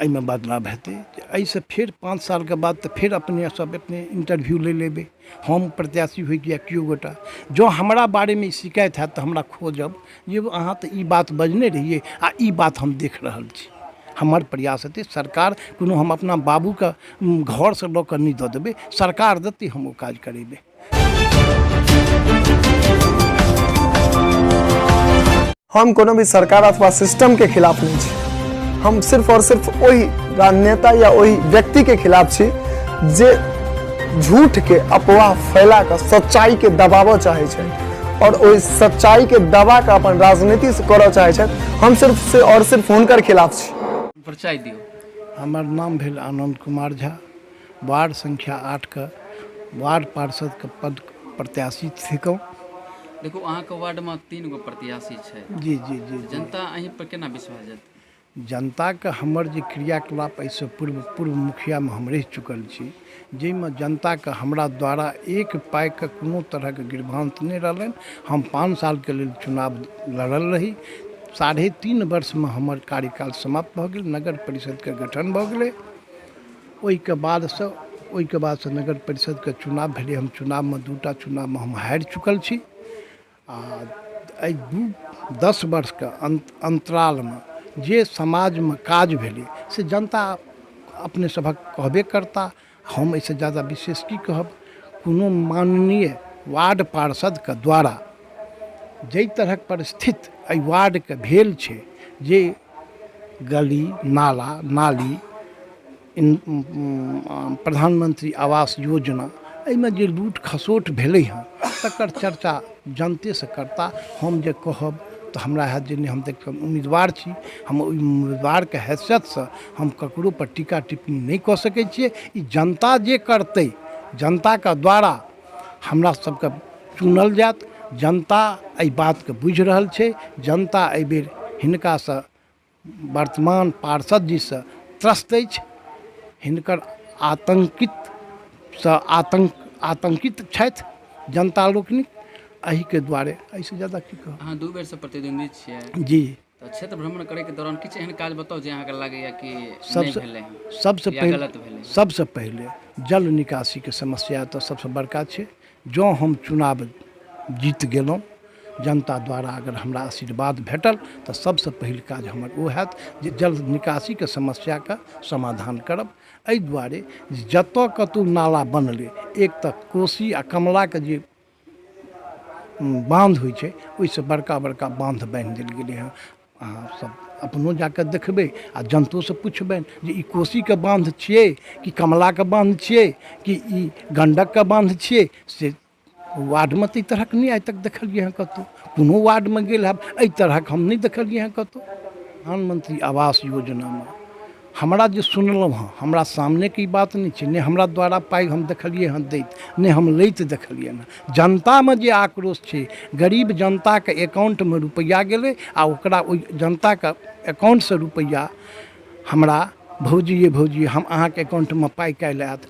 एहिमे बदलाव हेतै। एहिसँ फेर 5 सालके बाद तऽ फेर अपने सब अपने इंटरव्यू ले लेबै, हम प्रत्याशी होइ या केओ गोटा। जँ हमरा बारेमे ई शिकायत हैत तऽ हमरा खोजब जे अहाँ तऽ ई बात बजने रहिए आ ई बात हम देख रहल छी। हमर प्रयास हेतै। सरकार कोनो हम अपना बाबूके घरसँ लऽ कऽ नहि दऽ देबै, सरकार देतै हम ओ काज करेबै। हम कोनो भी सरकार अथवा सिस्टम के खिलाफ नहीं छी। हम सिर्फ और सिर्फ वही राजनेता या वही व्यक्ति के खिलाफ छी जे झूठ के अफवाह फैला कर सच्चाई के दबाव चाहे छे और वही सच्चाई के दबा के अपन राजनीति से करऽ चाहे छे। हम सिर्फ से और सिर्फ हुनकर खिलाफ छी। परिचय दियो। हमर नाम भेल आनंद कुमार झा, वार्ड संख्या 8 के वार्ड पार्षद के पद प्रत्याशी थिकौं। देखो अहाँ के वार्ड में 3 गो प्रत्याशी छै। जी जी जी। जनता अहीं पर केना विश्वास जत? जनता के हमर जे क्रियाकलाप एहिसँ पूर्व मुखिया में हम रहि चुकल छी, जाहिमे जनता के हमरा द्वारा एक पाई के कोनो तरह के गिरभांत नहीं रहलनि। हम 5 साल के लेल चुनाव लड़ल रही। 3.5 वर्ष में हमर कार्यकाल समाप्त भऽ गेल, नगर परिषद के गठन भऽ गेलै। ओहिके बाद से नगर परिषद के चुनाव भेलै। हम चुनाव में 2टा चुनाव में हम हारि चुकल छी। आ 10 वर्ष के अंतराल में जे समाज में काज भेलै से जनता अपने सभक कहबे करता। हम इससे ज़्यादा विशेष की कहब। कोनो माननीय वार्ड पार्षद के द्वारा जै तरहक परिस्थिति एहि वार्ड के भेल छै, जे गली नाला नाली प्रधानमंत्री आवास योजना एहिमे जे लूट खसोट भेलै हँ तकर चर्चा जनते से करता। हम जे कहब तऽ हमरा हैत जे हम तऽ उम्मीदवार छी, हम ओहि उम्मीदवार के हैसियत से हम ककरो पर टीका टिप्पणी नहीं कऽ सकै छियै। ई जनता जे करतै, जनता के द्वारा हमरा सबके चुनल जायत। जनता एहि बात के बुझि रहल छै। जनता एहि बेर हिनका से वर्तमान पार्षद जी से त्रस्त अछि। हिनकर आतंकित छथि जनता लोकनिक। एहि के द्वारे एहिसँ ज़्यादा की कहब। अहाँ 2 बेर से प्रतिद्वंदी छियै जी। तो क्षेत्र भ्रमण करे के दौरान किछु एहन काज बताउ जे अहाँके लागैया कि नहीं भेलै हँ, गलत भेलै। सबसे पहले जल निकासी के समस्या तो सबसे बड़का छै। जँ हम चुनाव जीत गेलहुँ, जनता द्वारा अगर हमरा आशीर्वाद भेटल तऽ सबसे पहिल काज हमर ओ हैत जे जल निकासी के समस्या के समाधान करब। एहि दुआरे जतऽ कतौ नाला बनलै, एक तऽ कोसी आ कमला के जे बांध होइ छै ओहिसँ बड़का बड़का बांध बान्हि देल गेलै हँ। अहाँ सब अपनो जाके देखबै आ जनतो से पुछबनि जे ई कोसी के बांध छियै कि कमला के बांध छियै कि ई गंडक के बांध छियै। से वार्ड में तऽ ई तरहक नहीं आइ तक देखलियै हँ कतहु। कोनो वार्ड में गेल हैब, एहि तरहक हम नहीं देखलियै हँ कतहु। प्रधानमंत्री आवास योजना में हमरा जे सुनलहुँ हँ, हमरा सामने के ई बात नहीं छै। नहीं हमरा द्वारा पाइ हम देखलियै हँ दैत, नहीं हम लैत देखलियै हँ। जनता में जे आक्रोश छै, गरीब जनता के अकाउंट में रुपैआ गेलै आ ओकरा ओहि जनता के अकाउंट से रुपैआ हमरा भौजी ये भौजी हम अहाँके अकाउंट में पाइ काल्हि आयत,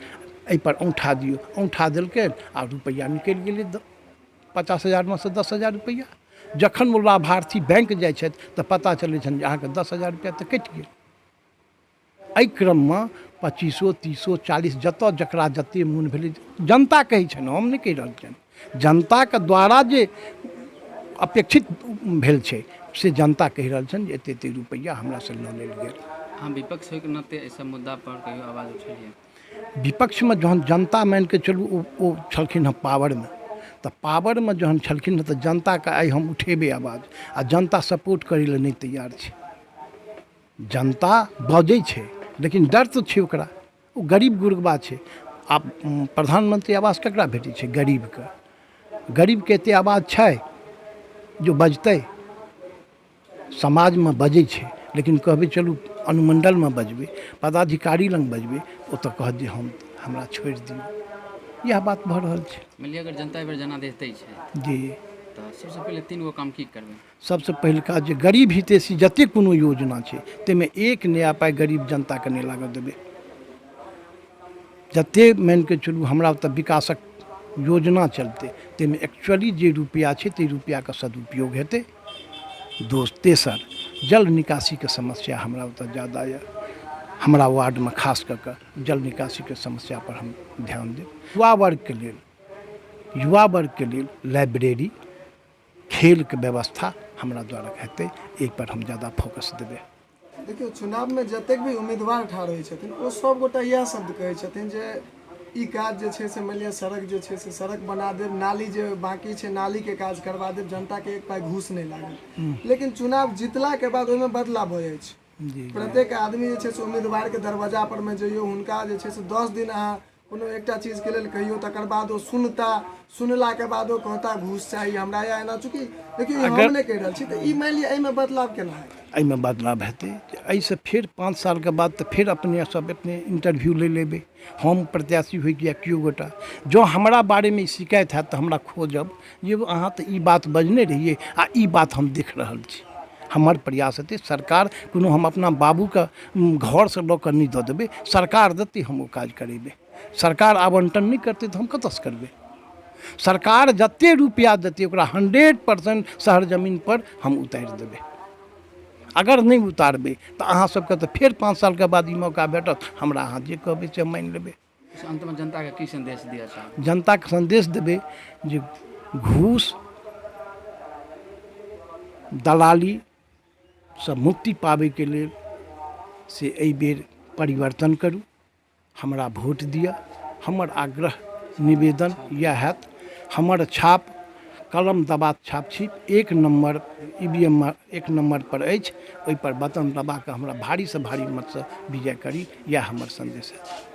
एहि पर औंठा दियौ। औंठा देलकै आ रुपैआ निकलि गेलै 50,000 में से 10,000 रुपैआ। जखन वो लाभार्थी बैंक जाइ छथि तऽ पता चलै छनि जे अहाँके 10,000 रुपैआ तऽ कटि गेल। एहि क्रम में 2500 30 40 जतऽ जकरा जते मोन भेलै जनता कहै छनि, हम नहीं कहि रहल छियनि। जनता के द्वारा जे अपेक्षित भेल छै से जनता कहि रहल छनि जे एते रुपैआ हमरा से लऽ लेल गेल। अहाँ विपक्ष होइके नाते ऐसा मुद्दा पर कहियो आवाज उठेलियै? विपक्ष में जहन जनता मान के चलू ओ छलखिन हँ पावर में, तऽ पावर में जहन छलखिन हँ तऽ जनता के आइ हम उठेबै आवाज। आ जनता सपोर्ट करै लए नहीं तैयार छै। जनता बजै छै लेकिन डर तो छै ओकरा। ओ गरीब गुरबा छै। आब प्रधानमंत्री आवास केकरा भेटै छै? गरीब के। गरीब के एते आवाज छै जो बजतै? समाज में बजै छै लेकिन कहबै चलू अनुमंडल में बजबै, पदाधिकारी लग बजबै, ओ तऽ कहत जे हमरा छोड़ि दियौ। यह बात भऽ रहल छै। मानिलिअ अगर जनता एहि बेर जनादेश दै छै जी तऽ सबसे पहिले 3 गो काम की करबै? सबसे पहिलका जे गरीब हितैषी जते कोनो योजना छै ताहिमे 1 नया पाइ गरीब जनता के नहीं लागऽ देबै। जते मान के चलू हमरा ओतऽ विकासक योजना चलतै ताहिमे एक्चुअली जे रुपैआ छै ताहि रुपैआ के सदुपयोग हेतै। तेसर जल निकासी के समस्या हमरा ओतऽ ज़्यादा यऽ। हमरा वार्ड में खास कर जल निकासी के समस्या पर हम ध्यान दें। युवा वर्ग के लिए लाइब्रेरी, खेल के व्यवस्था हमरा द्वारा हेतै, एक पर हम ज़्यादा फोकस देबै। देखियो, चुनाव में जतेक भी उम्मीदवार ठाढ़ होइ छथिन ओ सब गोटा इएह शब्द कहै छथिन जे ई काज जे छै से मानि लिअ सड़क जे छै से सड़क बना देब, नाली जे बाकी छै नाली के काज करवा देब, जनता के एक पाइ घूस नहीं लागल। लेकिन चुनाव जीतला के बाद ओहिमे बदलाव भऽ जाइ छै। प्रत्येक आदमी जे छै से उम्मीदवार के दरवाजा पर में जइयो, हुनका जे छै से 10 दिन अहाँ कोनो एकटा चीज के लेल कहियो, तकर बाद ओ सुनला के बाद ओ कहता घूस चाही हमरा या एना। चूँकि देखियो हम नहीं कहि रहल छी, तऽ ई मानि लिअ एहिमे बदलाव केना हेतै? एहिमे बदलाव हेतै, एहिसँ फिर 5 साल के बाद तऽ फिर अपने सब अपने इंटरव्यू ले लेबै। हम प्रत्याशी होइ कि या केओ गोटा जँ हमरा बारेमे शिकायत हैत तऽ हमरा खोजब जे अहाँ तऽ ई बात बजने रहिए आ ई बात हम देख रहल छी। हमर प्रयास हेतै, सरकार कोनो हम अपना बाबूके घरसँ लऽ कऽ नहि दऽ देबै, सरकार देतै हम ओ काज करेबै। सरकार आवंटन नहीं करते तो हम कतऽ करबै? सरकार जते रुपया देते ओकरा 100% शहर जमीन पर हम उतारि देबै। अगर नहीं उतारबै तऽ अहाँ सबके तऽ फेर 5 साल के बाद ई मौका भेटत, हमरा अहाँ जे कहबै से मानि लेबै। अंत में जनता के की संदेश दिया चाहब? जनता के संदेश देबै जे घूस दलाली से मुक्ति पाबै के लेल से एहि बेर परिवर्तन करू, हमरा वोट दिया। हमर आग्रह निवेदन यह हैत, हमर छाप कलम दबा छाप छी, 1 नंबर EVM 1 नंबर पर अछि, ओहि पर बटन दबा कऽ हमरा भारी से भारी मत से विजय करी, यह हमर संदेश है।